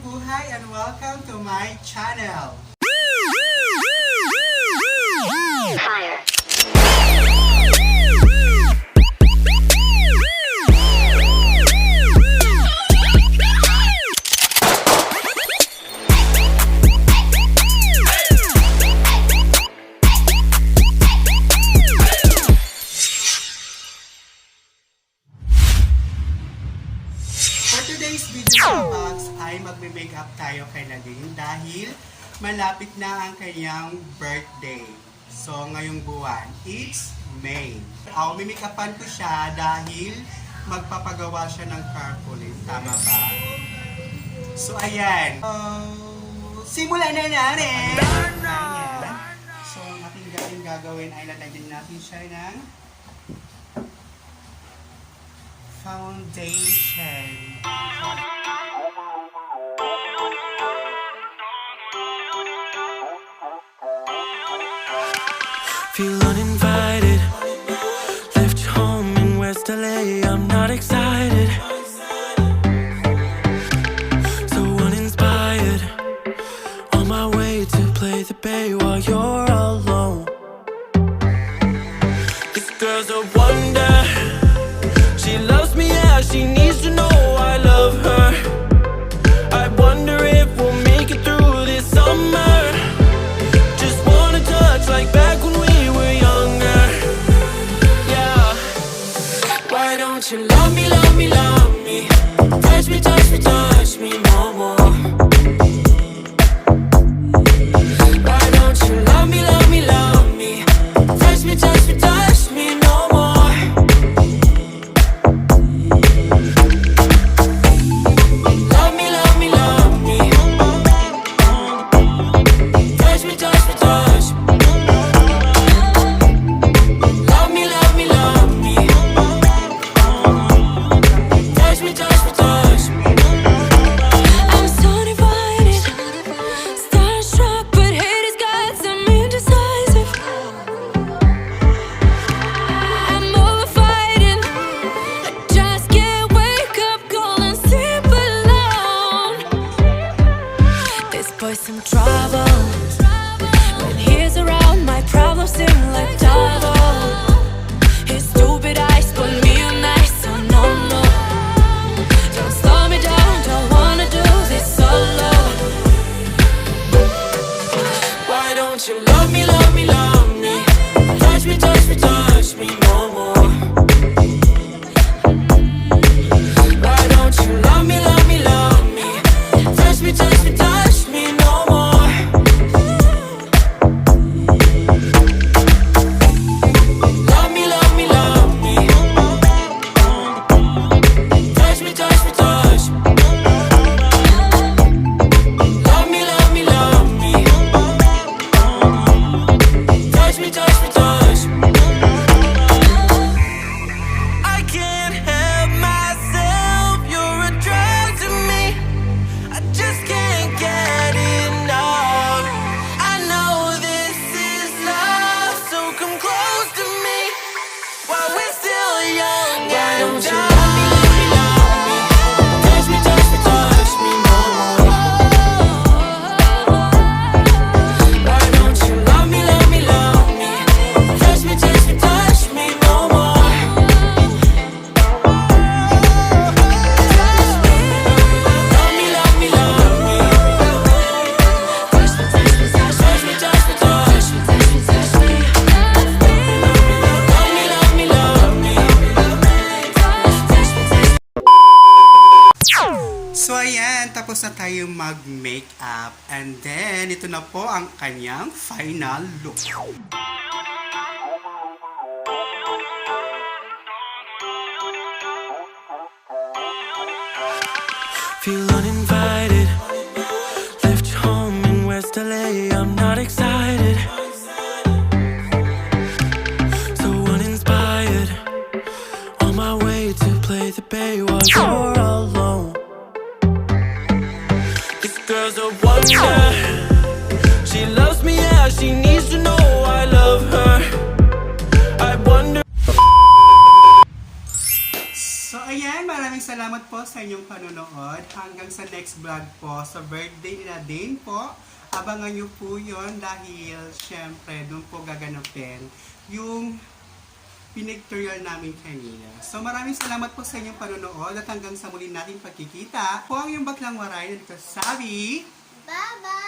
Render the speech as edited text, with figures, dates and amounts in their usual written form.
buhay and welcome to my channel. Fire. For today's video mga bakz ay magme-makeup tayo kay Nadine dahil malapit na ang kanyang birthday. So ngayong buwan, it's May. Mimikapan ko siya dahil magpapagawa siya ng carpooling. Tama ba? So ayan. Simulan na natin! Ayan. So ang ating gagawin ay lalagyan natin siya ng foundation. Feel uninvited. Left your home in West LA. I'm not excited. So uninspired. On my way to play the bay while you're alone. This girl's a wonder. She loves me, yeah, she needs to know I love her. I wonder if we'll make it through this summer. Just wanna touch like back when we were younger. Yeah. Why don't you love me, love me, love me? Touch me, touch me, touch me no more. Why don't you love me, love me, love me? Touch me, touch me, touch me no more. Love me, love me, love me. Touch me, touch me, touch me. Love me, love me, love me. Touch me, touch me, touch me. I'm so divided, starstruck, but haters got some indecisive. I'm over fighting, I just can't wake up cold and sleep alone. This boy's some trouble. When he's around, my problems seem like double. His stupid eyes put me on ice, so no, no. Don't slow me down, don't wanna do this solo. Why don't you love me, love me, love me? Touch me, touch me, touch me no more. Why don't you love me, love me, love me? Touch me, touch me, touch me no more. Love me, love me, love me. Touch me, touch me, touch me. Love me, love me, love me. Touch me, touch me, touch me. I can't help myself, you're a drug to me. I just can't get enough. I know this is love, so come close to me while we're still young. Why don't you love me, love me, love me? Touch me, touch me, touch me no more. Why don't you love me, love me, love me? Touch me, touch me, touch me no more. Love me, love me, love me. Touch me, touch me, touch me, touch me, touch me, touch me. Love me, love me, love me. So ayan, tapos na tayo mag-makeup and then ito na po ang kanyang final look. Feel uninvited. Left your home in West LA. I'm not excited. So uninspired. On my way to play the bay while you're alone. This girl's a wonder. She loves me, yeah, she needs to know I love her. I wonder. So ayan, maraming salamat salamat po sa inyong panonood. Hanggang sa next vlog po sa birthday ni Nadine po. Abangan nyo po yun dahil syempre doon po gaganapin yung pinectorial namin kanina. So maraming salamat po sa inyong panonood at hanggang sa muli natin pagkikita po ang yung Baklang Waray na nagsasabi. Bye-bye!